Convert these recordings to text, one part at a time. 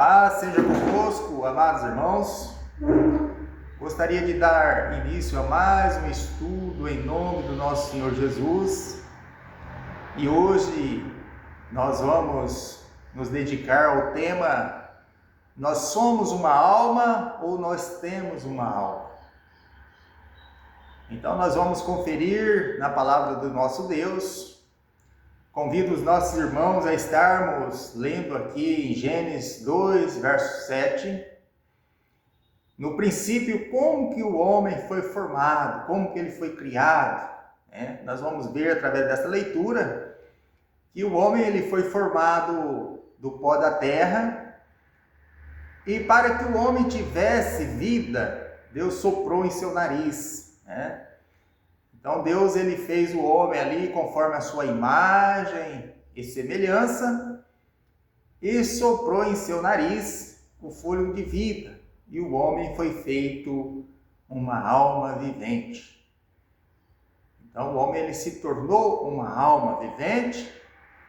Paz seja convosco, amados irmãos. Gostaria de dar início a mais um estudo em nome do nosso Senhor Jesus. E hoje nós vamos nos dedicar ao tema: nós somos uma alma ou nós temos uma alma? Então nós vamos conferir na palavra do nosso Deus. Convido os nossos irmãos a estarmos lendo aqui em Gênesis 2, verso 7. No princípio, como que o homem foi formado, como que ele foi criado. Nós vamos ver através dessa leitura que o homem ele foi formado do pó da terra, e para que o homem tivesse vida, Deus soprou em seu nariz. Então Deus ele fez o homem ali conforme a sua imagem e semelhança e soprou em seu nariz o fôlego de vida, e o homem foi feito uma alma vivente. Então o homem ele se tornou uma alma vivente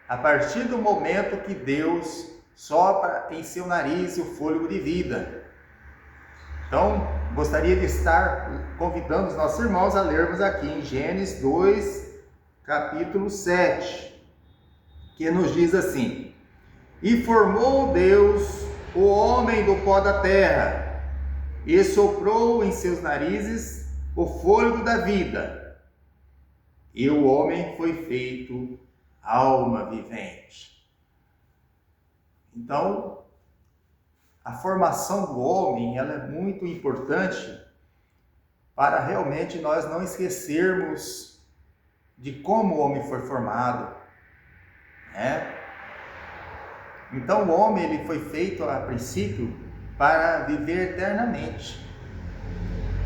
a partir do momento que Deus sopra em seu nariz o fôlego de vida. Então, gostaria de estar convidando os nossos irmãos a lermos aqui em Gênesis 2, capítulo 7, que nos diz assim: E formou Deus o homem do pó da terra, e soprou em seus narizes o fôlego da vida, e o homem foi feito alma vivente. Então, a formação do homem ela é muito importante para realmente nós não esquecermos de como o homem foi formado. Então o homem ele foi feito a princípio para viver eternamente.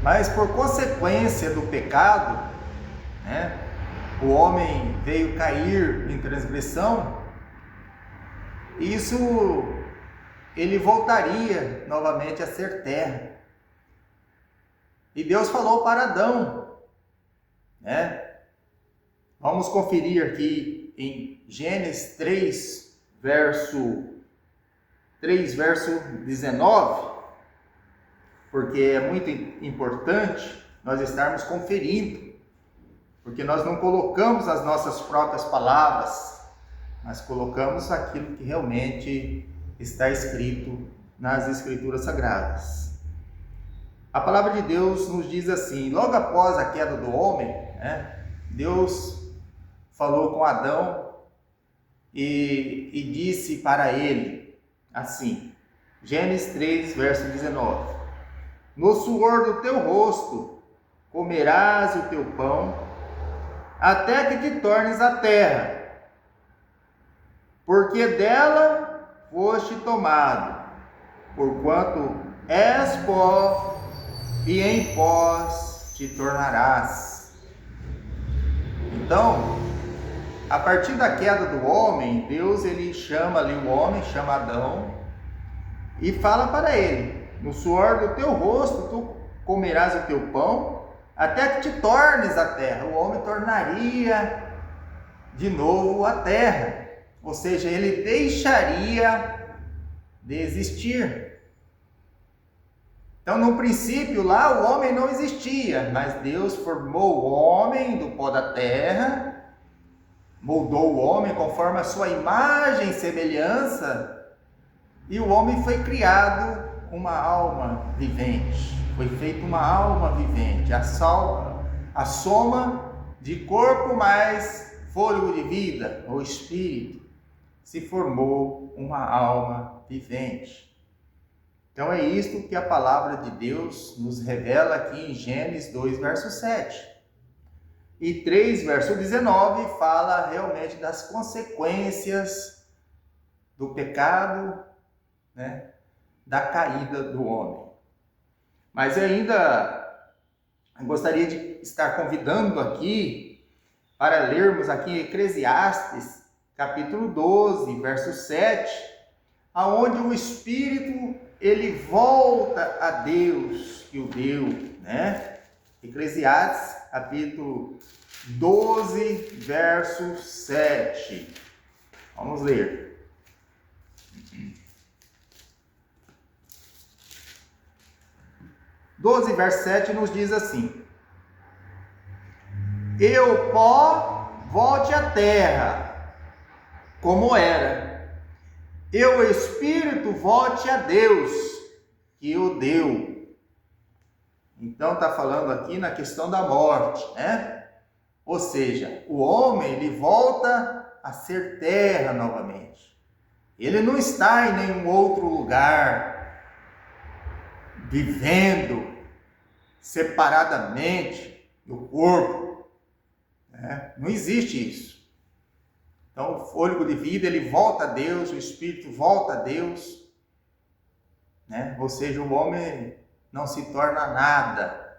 Mas por consequência do pecado, o homem veio cair em transgressão, e isso ele voltaria novamente a ser terra. E Deus falou para Adão, Vamos conferir aqui em Gênesis 3, verso 19, porque é muito importante nós estarmos conferindo, porque nós não colocamos as nossas próprias palavras, mas colocamos aquilo que realmente está escrito nas Escrituras Sagradas. A palavra de Deus nos diz assim: logo após a queda do homem, Deus falou com Adão e disse para ele assim, Gênesis 3, verso 19: No suor do teu rosto comerás o teu pão, até que te tornes a terra, porque dela foste tomado, porquanto és pó, e em pó te tornarás. Então, a partir da queda do homem, Deus ele chama ali o homem, chama Adão, e fala para ele: no suor do teu rosto tu comerás o teu pão, até que te tornes a terra. O homem tornaria de novo a terra, ou seja, ele deixaria de existir. Então, no princípio lá, o homem não existia, mas Deus formou o homem do pó da terra, moldou o homem conforme a sua imagem e semelhança, e o homem foi criado uma alma vivente, foi feita uma alma vivente, a soma de corpo mais fôlego de vida, ou espírito, se formou uma alma vivente. Então é isto que a palavra de Deus nos revela aqui em Gênesis 2, verso 7. E 3, verso 19, fala realmente das consequências do pecado, da caída do homem. Mas ainda gostaria de estar convidando aqui para lermos aqui Eclesiastes, capítulo 12, verso 7, aonde o Espírito ele volta a Deus que o deu, Eclesiastes, capítulo 12, verso 7. Vamos ler. 12, verso 7 nos diz assim: E o pó volte à terra, como era, e o espírito volte a Deus, que o deu. Então está falando aqui na questão da morte, né? Ou seja, o homem ele volta a ser terra novamente. Ele não está em nenhum outro lugar, vivendo separadamente do corpo, né? Não existe isso. Então, o fôlego de vida ele volta a Deus, o espírito volta a Deus, né? Ou seja, o homem não se torna nada,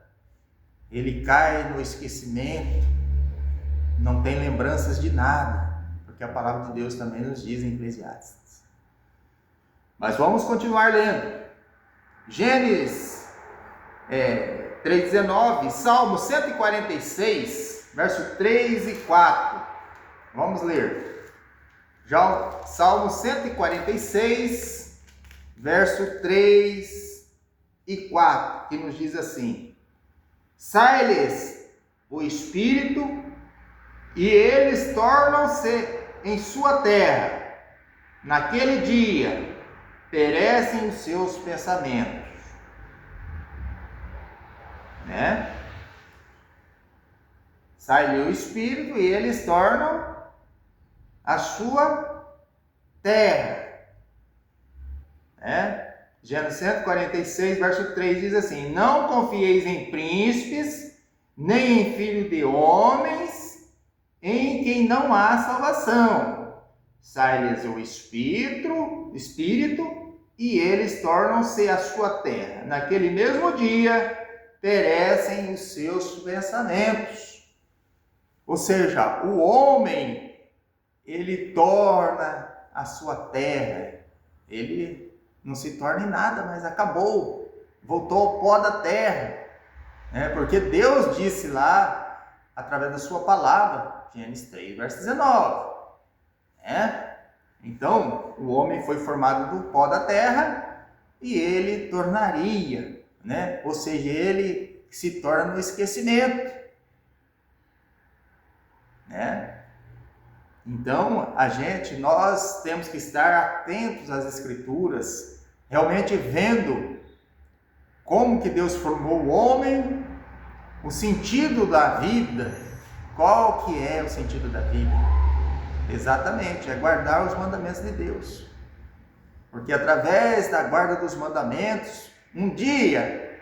ele cai no esquecimento, não tem lembranças de nada, porque a palavra de Deus também nos diz em Eclesiastes. Mas vamos continuar lendo. Gênesis 3,19, Salmo 146, verso 3 e 4. Vamos ler. Já o Salmo 146, verso 3 e 4, que nos diz assim: Sai-lhes o espírito, e eles tornam-se em sua terra. Naquele dia perecem os seus pensamentos. Né? Sai-lhe o espírito e eles tornam a sua terra. Né? Gênesis 146, verso 3 diz assim: Não confieis em príncipes, nem em filho de homens, em quem não há salvação. Sai-lhes o espírito, e eles tornam-se a sua terra. Naquele mesmo dia perecem os seus pensamentos. Ou seja, o homem, ele torna a sua terra. Ele não se torna em nada, mas acabou. Voltou ao pó da terra. Porque Deus disse lá, através da sua palavra, Gênesis 3, verso 19. Então, o homem foi formado do pó da terra e ele tornaria, ou seja, ele se torna no esquecimento. Então, nós temos que estar atentos às Escrituras, realmente vendo como que Deus formou o homem, o sentido da vida. Qual que é o sentido da vida? Exatamente, é guardar os mandamentos de Deus. Porque através da guarda dos mandamentos, um dia,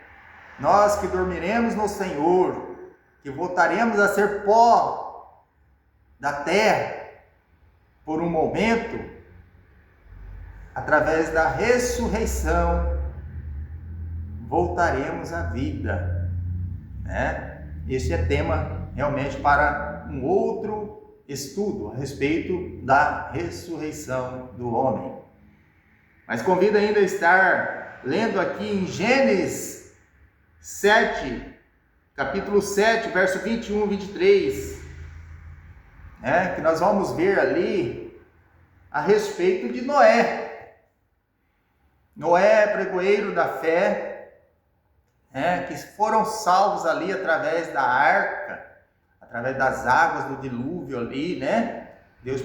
nós que dormiremos no Senhor, que voltaremos a ser pó da terra, por um momento, através da ressurreição, voltaremos à vida. Este é tema realmente para um outro estudo a respeito da ressurreição do homem. Mas convido ainda a estar lendo aqui em Gênesis 7, capítulo 7, verso 21 e 23, que nós vamos ver ali a respeito de Noé. Noé, pregoeiro da fé, que foram salvos ali através da arca, através das águas do dilúvio ali, Deus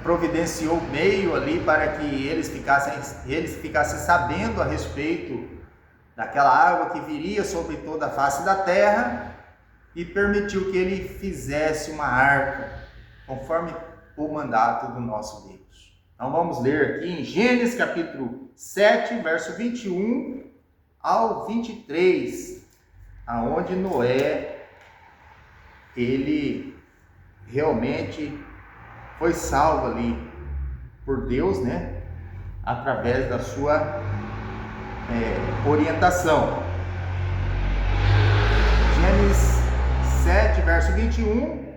providenciou o meio ali para que eles ficassem sabendo a respeito daquela água que viria sobre toda a face da terra, e permitiu que ele fizesse uma arca, conforme o mandato do nosso Deus. Então vamos ler aqui em Gênesis capítulo 7, verso 21 ao 23, aonde Noé, ele realmente foi salvo ali por Deus, através da sua orientação. Gênesis 7, verso 21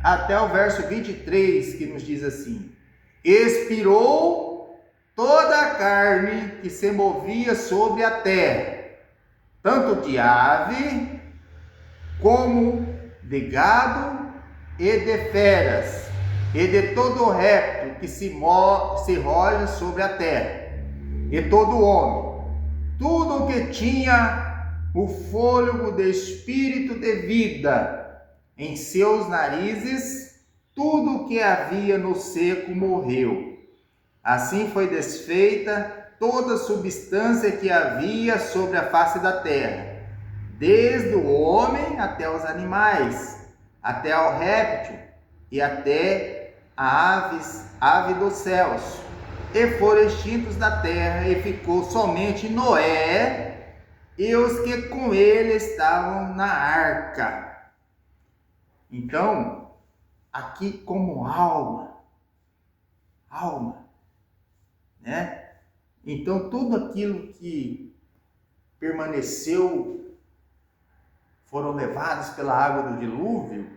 até o verso 23, que nos diz assim: Expirou toda a carne que se movia sobre a terra, tanto de ave como de gado e de feras, e de todo réptil que se roja sobre a terra, e todo homem, tudo que tinha o fôlego de espírito de vida em seus narizes, tudo que havia no seco morreu. Assim foi desfeita toda a substância que havia sobre a face da terra, desde o homem até os animais, até ao réptil e até a ave dos céus. E foram extintos da terra, e ficou somente Noé e os que com ele estavam na arca. Então, aqui como alma, né? Então, tudo aquilo que permaneceu, foram levados pela água do dilúvio,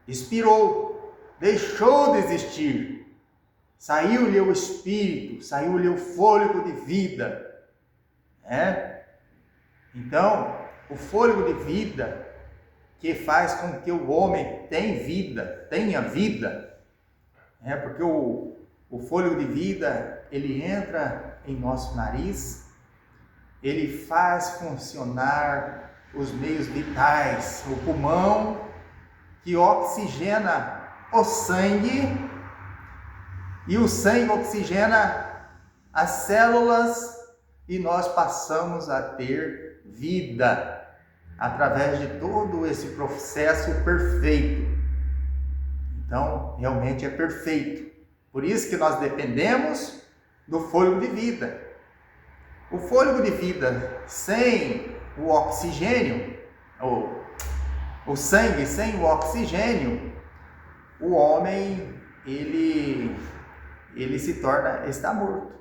expirou, deixou de existir. Saiu-lhe o espírito, saiu-lhe o fôlego de vida, né? Então, o fôlego de vida que faz com que o homem tenha vida, né? Porque o fôlego de vida, ele entra em nosso nariz, ele faz funcionar os meios vitais, o pulmão que oxigena o sangue, e o sangue oxigena as células, e nós passamos a ter vida através de todo esse processo perfeito. Então, realmente é perfeito. Por isso que nós dependemos do fôlego de vida. O fôlego de vida sem o oxigênio, o sangue sem o oxigênio, o homem, ele está morto.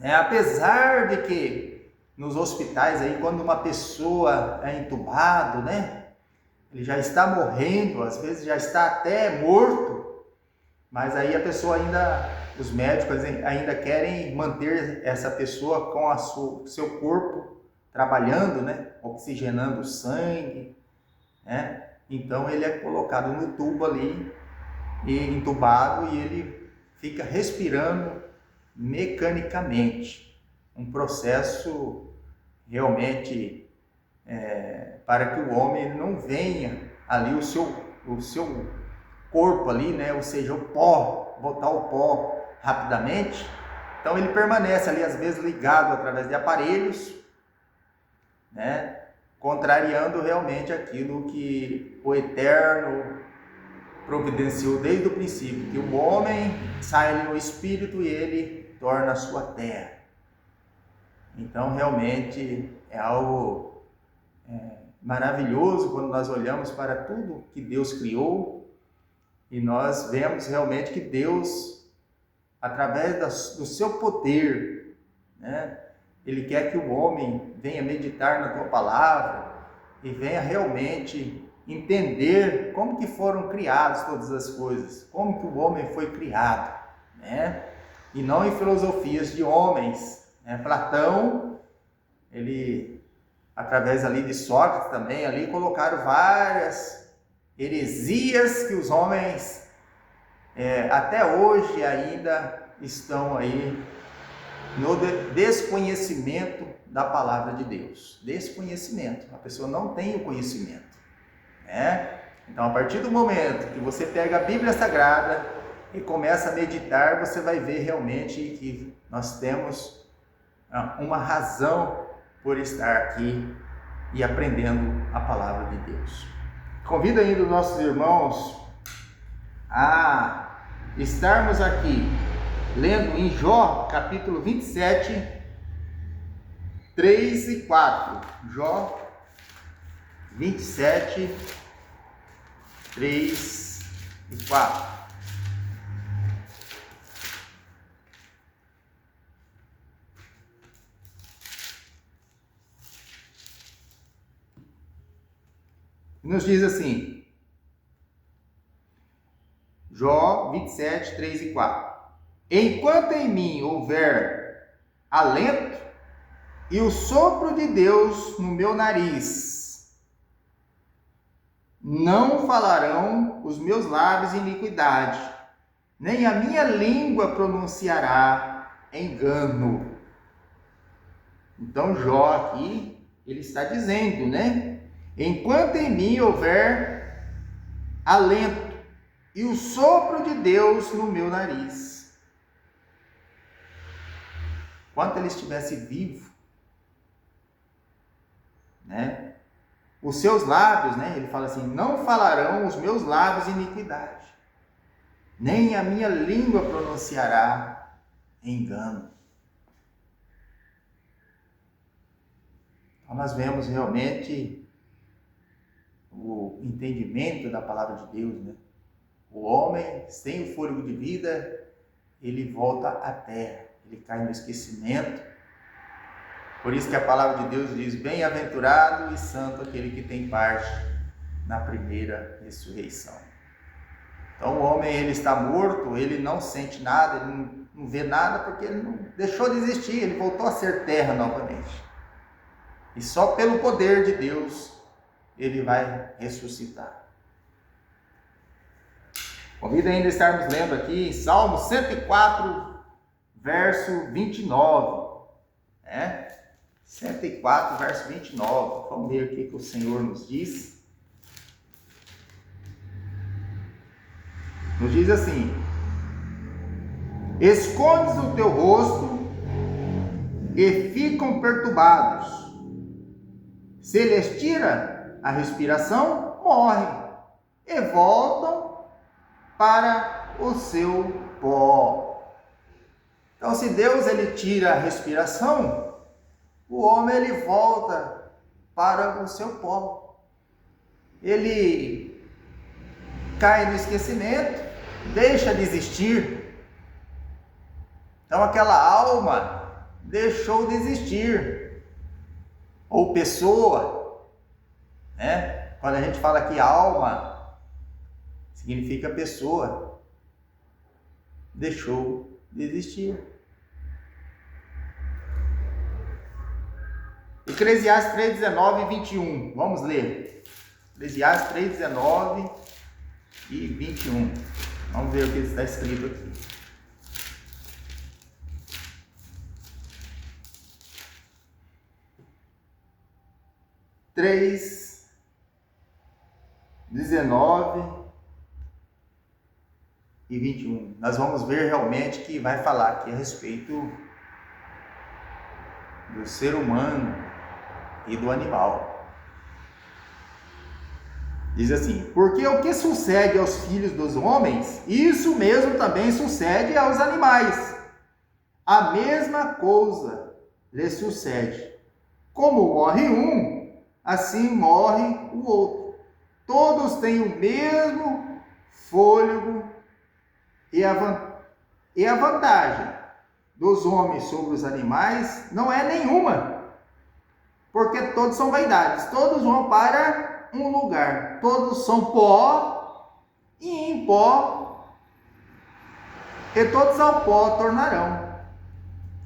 Apesar de que nos hospitais aí, quando uma pessoa é entubado, né, ele já está morrendo, às vezes já está até morto, mas aí a pessoa os médicos ainda querem manter essa pessoa com o seu corpo trabalhando, né, oxigenando o sangue, né? Então ele é colocado no tubo ali, e entubado, e ele fica respirando mecanicamente, um processo realmente para que o homem não venha ali o seu corpo ali, né, ou seja, o pó, botar o pó rapidamente. Então ele permanece ali, às vezes ligado através de aparelhos, né, contrariando realmente aquilo que o Eterno providenciou desde o princípio, que o homem sai no espírito e ele torna a sua terra. Então realmente é algo maravilhoso quando nós olhamos para tudo que Deus criou, e nós vemos realmente que Deus, através do seu poder, né, Ele quer que o homem venha meditar na tua palavra e venha realmente entender como que foram criadas todas as coisas, como que o homem foi criado, né? E não em filosofias de homens, né? Platão, ele, através ali de Sócrates também, ali colocaram várias heresias que os homens até hoje ainda estão aí no desconhecimento da palavra de Deus. Desconhecimento, a pessoa não tem o conhecimento. Então, a partir do momento que você pega a Bíblia Sagrada e começa a meditar, você vai ver realmente que nós temos uma razão por estar aqui e aprendendo a palavra de Deus. Convido ainda os nossos irmãos a estarmos aqui lendo em Jó, capítulo 27, 3 e 4. Jó 27, 3 e 4. Nos diz assim, Jó 27, 3 e 4. Enquanto em mim houver alento e o sopro de Deus no meu nariz, não falarão os meus lábios iniquidade, nem a minha língua pronunciará engano. Então Jó aqui, ele está dizendo, né? Enquanto em mim houver alento e o sopro de Deus no meu nariz. Enquanto ele estivesse vivo, né? Os seus lábios, né? Ele fala assim, não falarão os meus lábios iniquidade, nem a minha língua pronunciará engano. Então nós vemos realmente o entendimento da palavra de Deus, né? O homem, sem o fôlego de vida, ele volta à terra, ele cai no esquecimento. Por isso que a palavra de Deus diz, bem-aventurado e santo aquele que tem parte na primeira ressurreição. Então o homem, ele está morto, ele não sente nada, ele não vê nada, porque ele não deixou de existir, ele voltou a ser terra novamente. E só pelo poder de Deus, ele vai ressuscitar. Convido ainda a estarmos lendo aqui em Salmo 104, verso 29. 104, verso 29. Vamos ver aqui o que o Senhor nos diz. Nos diz assim: escondes o teu rosto e ficam perturbados. Se lhes tira a respiração, morrem e voltam para o seu pó. Então, se Deus ele tira a respiração, o homem ele volta para o seu pó. Ele cai no esquecimento, deixa de existir. Então, aquela alma deixou de existir. Ou pessoa, né? Quando a gente fala aqui alma, significa pessoa, deixou de existir. Eclesiastes 3:19 e 21, vamos ler. Eclesiastes 3:19 e 21, vamos ver o que está escrito aqui. Três, 19 e 21. Nós vamos ver realmente que vai falar aqui a respeito do ser humano e do animal. Diz assim: porque o que sucede aos filhos dos homens, isso mesmo também sucede aos animais. A mesma coisa lhes sucede. Como morre um, assim morre o outro. Todos têm o mesmo fôlego e a vantagem dos homens sobre os animais não é nenhuma, porque todos são vaidades, todos vão para um lugar, todos são pó e em pó, e todos ao pó tornarão.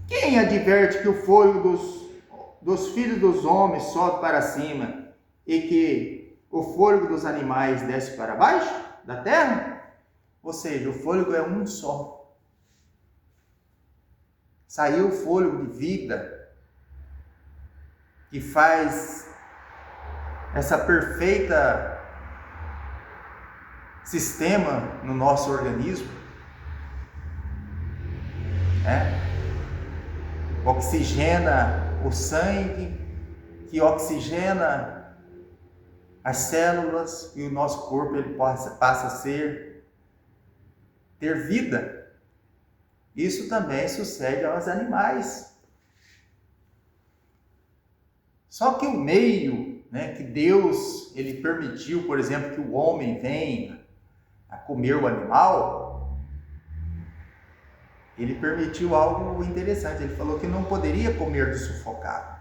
Quem adverte que o fôlego dos filhos dos homens sobe para cima e que o fôlego dos animais desce para baixo da terra? Ou seja, o fôlego é um só. Saiu o fôlego de vida que faz essa perfeita sistema no nosso organismo, oxigena o sangue, que oxigena as células e o nosso corpo ele passa a ter vida. Isso também sucede aos animais. Só que o meio, que Deus ele permitiu, por exemplo, que o homem venha a comer o animal, ele permitiu algo interessante. Ele falou que não poderia comer do sufocado.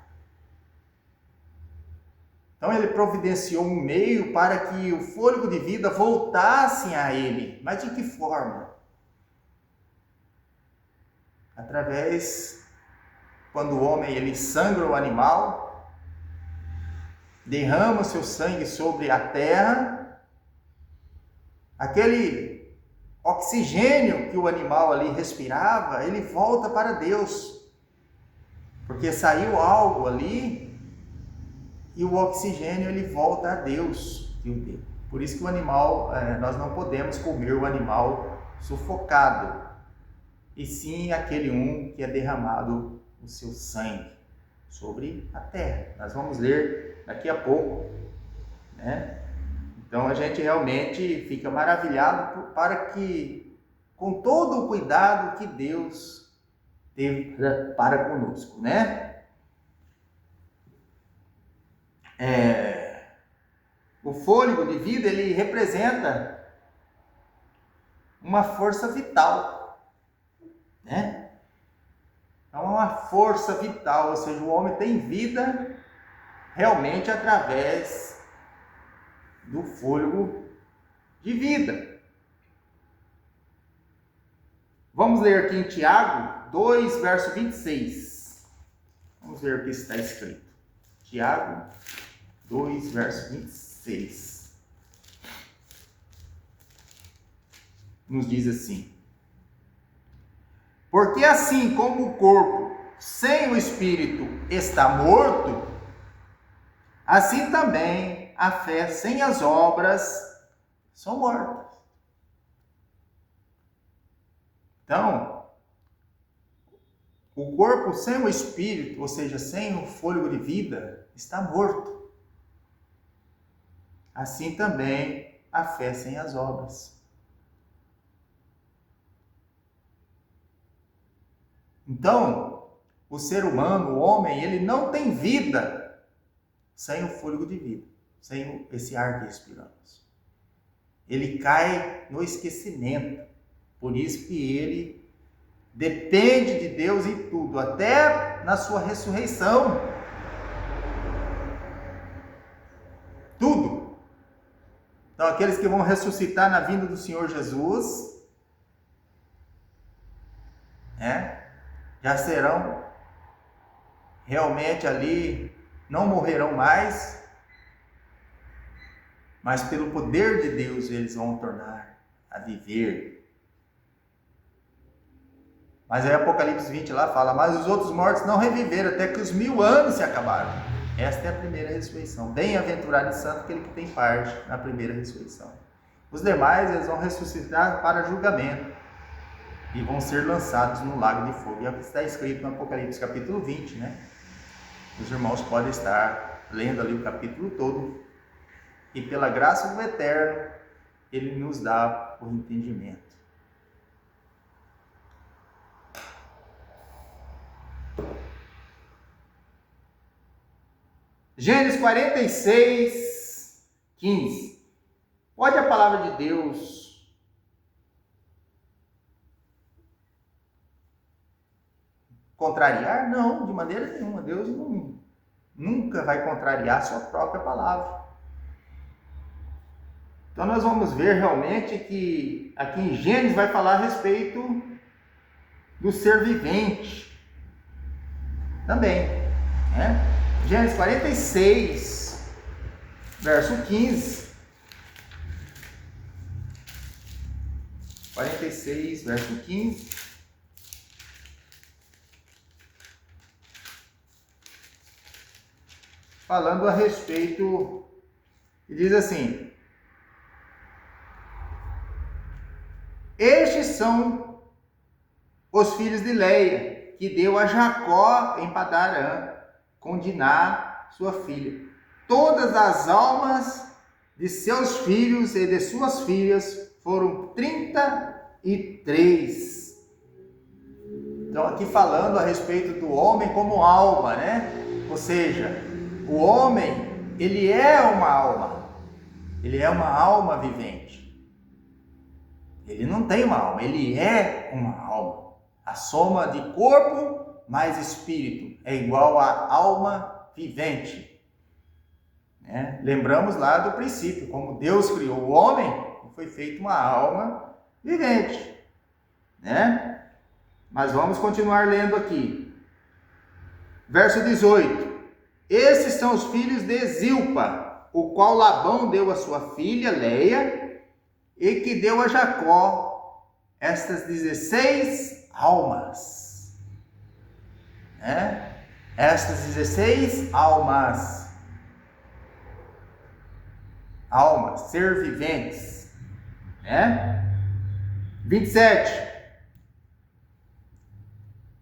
Então ele providenciou um meio para que o fôlego de vida voltasse a ele. Mas de que forma? Através, quando o homem ele sangra o animal, derrama o seu sangue sobre a terra, aquele oxigênio que o animal ali respirava, ele volta para Deus. porque saiu algo ali e o oxigênio ele volta a Deus que o deu. Por isso que o animal, nós não podemos comer o animal sufocado, e sim aquele que é derramado o seu sangue sobre a terra. Nós vamos ler daqui a pouco, né? Então a gente realmente fica maravilhado para que, com todo o cuidado que Deus teve para conosco, né? O fôlego de vida, ele representa uma força vital, né? É uma força vital, ou seja, o homem tem vida realmente através do fôlego de vida. Vamos ler aqui em Tiago 2, verso 26. Vamos ver o que está escrito. Tiago 2, verso 26. Nos diz assim: porque assim como o corpo sem o espírito está morto, assim também a fé sem as obras são mortas. Então, o corpo sem o espírito, ou seja, sem o fôlego de vida, está morto. Assim também a fé sem as obras. Então, o ser humano, o homem, ele não tem vida sem o fôlego de vida, sem esse ar que respiramos. Ele cai no esquecimento. Por isso que ele depende de Deus em tudo, até na sua ressurreição. Tudo. Então, aqueles que vão ressuscitar na vinda do Senhor Jesus, já serão realmente ali, não morrerão mais, mas pelo poder de Deus eles vão tornar a viver. Mas aí Apocalipse 20 lá fala: mas os outros mortos não reviveram até que os 1000 anos se acabaram. Esta é a primeira ressurreição. Bem-aventurado e santo aquele que tem parte na primeira ressurreição. Os demais, eles vão ressuscitar para julgamento e vão ser lançados no lago de fogo. E é o que está escrito no Apocalipse capítulo 20, né? Os irmãos podem estar lendo ali o capítulo todo, e pela graça do Eterno, Ele nos dá o entendimento. Gênesis 46, 15. Pode a palavra de Deus contrariar? Não, de maneira nenhuma. Deus nunca vai contrariar a sua própria palavra. Então nós vamos ver realmente que aqui em Gênesis vai falar a respeito do ser vivente também, né? Gênesis 46, verso 15. 46, verso 15. Falando a respeito, e diz assim: estes são os filhos de Leia, que deu a Jacó em Padarã, com Diná, sua filha. Todas as almas de seus filhos e de suas filhas foram 33. Então aqui falando a respeito do homem como alma, né? Ou seja, o homem, ele é uma alma. Ele é uma alma vivente. Ele não tem uma alma, ele é uma alma. A soma de corpo mais espírito é igual a alma vivente. Lembramos lá do princípio, como Deus criou o homem, foi feita uma alma vivente. Mas vamos continuar lendo aqui. Verso 18. Esses são os filhos de Zilpa, o qual Labão deu a sua filha Leia, e que deu a Jacó estas 16 almas. Estas 16 almas, ser viventes, né? 27,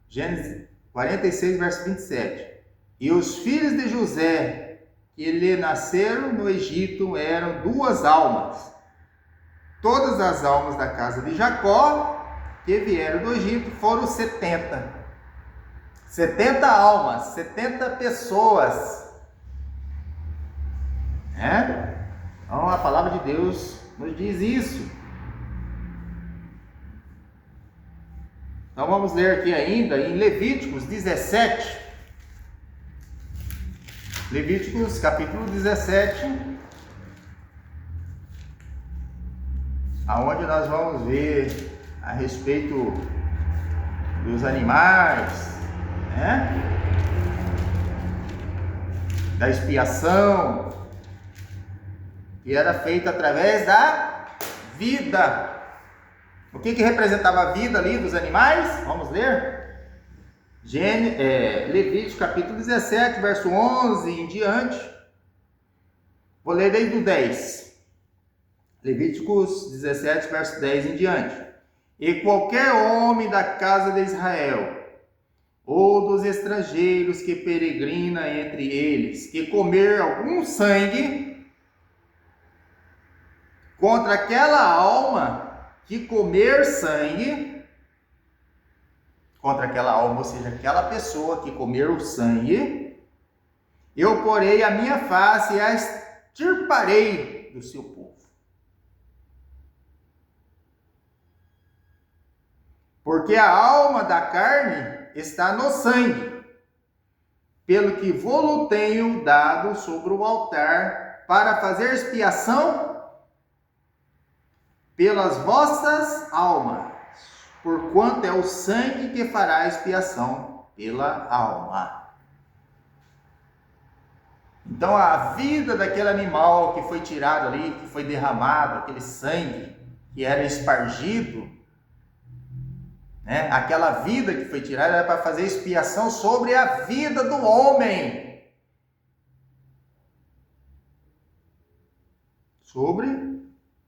Gênesis 46, verso 27. E os filhos de José, que lhe nasceram no Egito, eram 2 almas. Todas as almas da casa de Jacó, que vieram do Egito, foram 70. 70 almas, 70 pessoas. Né? Então a palavra de Deus nos diz isso. Então vamos ler aqui ainda em Levíticos 17. Levíticos capítulo 17. Aonde nós vamos ver a respeito dos animais, né? Da expiação, que era feita através da vida. O que representava a vida ali dos animais? Vamos ler? Levítico capítulo 17, verso 11 em diante. Vou ler desde o 10. Levíticos 17, verso 10 em diante. E qualquer homem da casa de Israel, ou dos estrangeiros que peregrina entre eles, que comer algum sangue contra aquela alma que comer sangue, contra aquela alma, ou seja, aquela pessoa que comer o sangue, eu porei a minha face e a extirparei do seu povo. Porque a alma da carne está no sangue, pelo que vou-lo tenho dado sobre o altar para fazer expiação pelas vossas almas, porquanto é o sangue que fará expiação pela alma. Então a vida daquele animal que foi tirado ali, que foi derramado, aquele sangue que era espargido, né? Aquela vida que foi tirada era para fazer expiação sobre a vida do homem. Sobre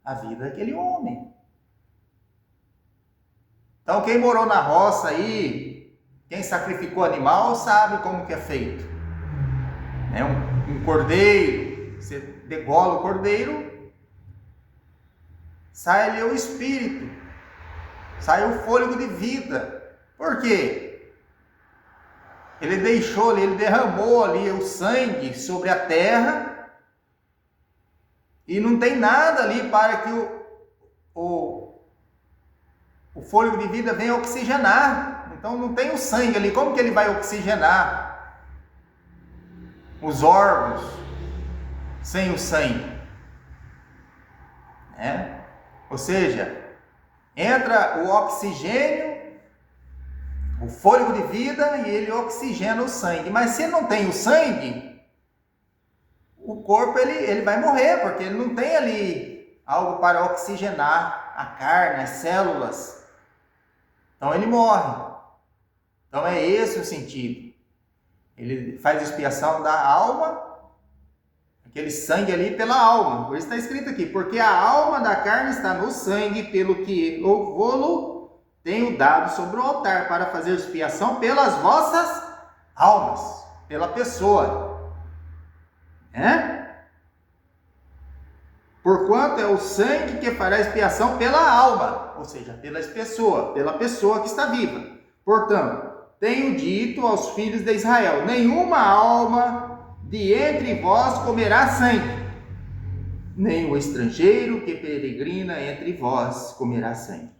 a vida daquele homem. Então quem morou na roça aí, quem sacrificou animal, sabe como que é feito. Um cordeiro, você degola o cordeiro, sai ali o espírito, sai o fôlego de vida. Por quê? Ele deixou ali, ele derramou ali o sangue sobre a terra e não tem nada ali para que o fôlego de vida venha oxigenar. Então não tem o sangue ali, como que ele vai oxigenar os órgãos sem o sangue? Ou seja, entra o oxigênio, o fôlego de vida, e ele oxigena o sangue. Mas se não tem o sangue, o corpo ele vai morrer, porque ele não tem ali algo para oxigenar a carne, as células. Então ele morre. Então é esse o sentido. Ele faz expiação da alma, aquele sangue ali pela alma. Por isso está escrito aqui, porque a alma da carne está no sangue, pelo que eu vou-lo tenho dado sobre o altar para fazer expiação pelas vossas almas, pela pessoa. Porquanto é o sangue que fará expiação pela alma, ou seja, pela pessoa que está viva. Portanto, tenho dito aos filhos de Israel: nenhuma alma de entre vós comerá sangue, nem o estrangeiro que peregrina entre vós comerá sangue.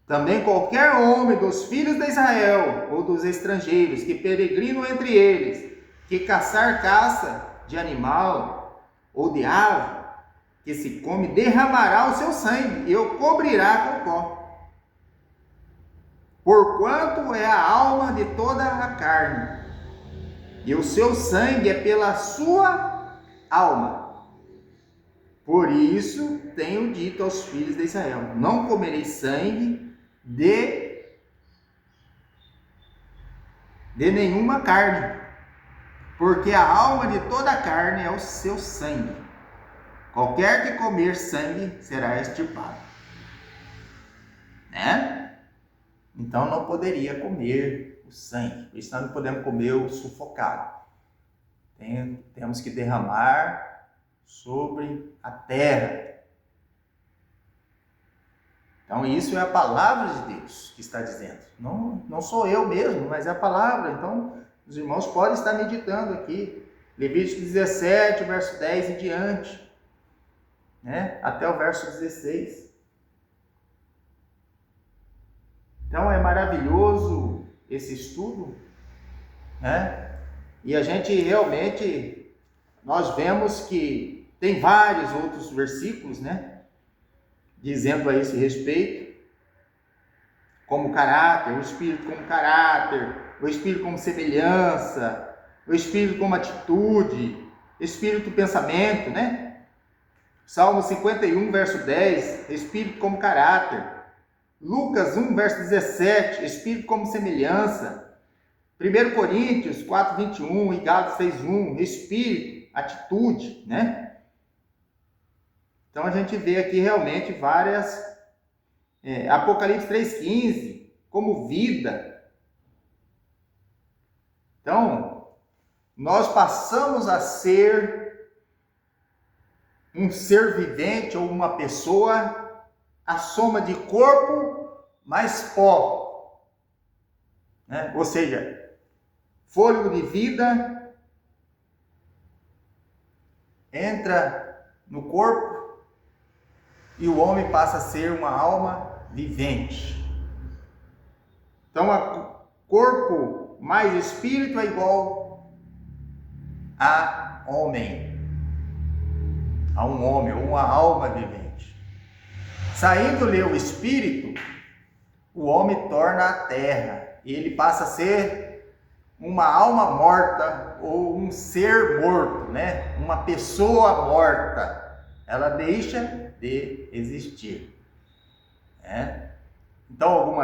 Também qualquer homem dos filhos de Israel, ou dos estrangeiros que peregrinam entre eles, que caçar caça de animal ou de ave, que se come, derramará o seu sangue e o cobrirá com pó. Porquanto é a alma de toda a carne, e o seu sangue é pela sua alma. Por isso tenho dito aos filhos de Israel: não comereis sangue de nenhuma carne, porque a alma de toda a carne é o seu sangue. Qualquer que comer sangue será extirpado. Né? Então não poderia comer o sangue, por isso nós não podemos comer o sufocado. Temos que derramar sobre a terra. Então isso é a palavra de Deus que está dizendo. Não sou eu mesmo, mas é a palavra. Então os irmãos podem estar meditando aqui. Levítico 17, verso 10 e diante. Né? Até o verso 16. Então é maravilhoso esse estudo, né? E a gente realmente, nós vemos que tem vários outros versículos, né? Dizendo a esse respeito, como caráter, o Espírito como caráter, o Espírito como semelhança, o Espírito como atitude, Espírito pensamento, né? Salmo 51, verso 10, Espírito como caráter. Lucas 1, verso 17, Espírito como semelhança. 1 Coríntios 4, 21 e Gálatas 6, 1, Espírito, atitude, né? Então a gente vê aqui realmente várias, Apocalipse 3,15, como vida. Então, nós passamos a ser um ser vivente ou uma pessoa, a soma de corpo mais pó, né? Ou seja, fôlego de vida entra no corpo e o homem passa a ser uma alma vivente. Então, corpo mais espírito é igual a homem, a um homem ou uma alma vivente. Saindo-lhe o espírito, o homem torna a terra, e ele passa a ser uma alma morta ou um ser morto, né? Uma pessoa morta, ela deixa de existir, né? Então,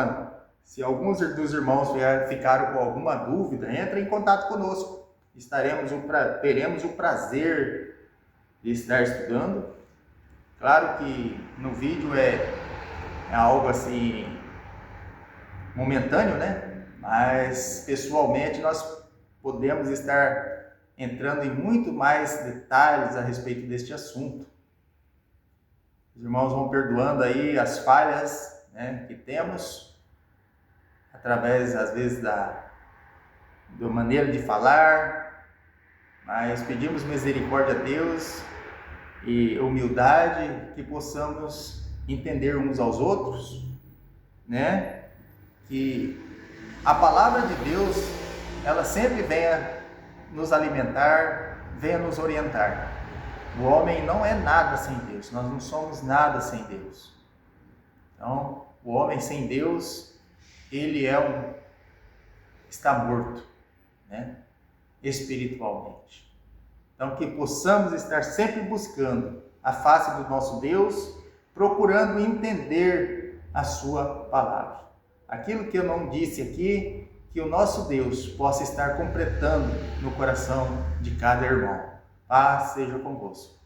se alguns dos irmãos ficaram com alguma dúvida, entre em contato conosco. Teremos o prazer de estar estudando. Claro que no vídeo é algo assim momentâneo, né? Mas pessoalmente nós podemos estar entrando em muito mais detalhes a respeito deste assunto. Os irmãos vão perdoando aí as falhas, né, que temos, através às vezes da maneira de falar, mas pedimos misericórdia a Deus e humildade, que possamos entender uns aos outros, né? Que a palavra de Deus, ela sempre venha nos alimentar, venha nos orientar. O homem não é nada sem Deus, nós não somos nada sem Deus. Então, o homem sem Deus, ele está morto, né? Espiritualmente. Então, que possamos estar sempre buscando a face do nosso Deus, procurando entender a sua palavra. Aquilo que eu não disse aqui, que o nosso Deus possa estar completando no coração de cada irmão. Paz seja convosco.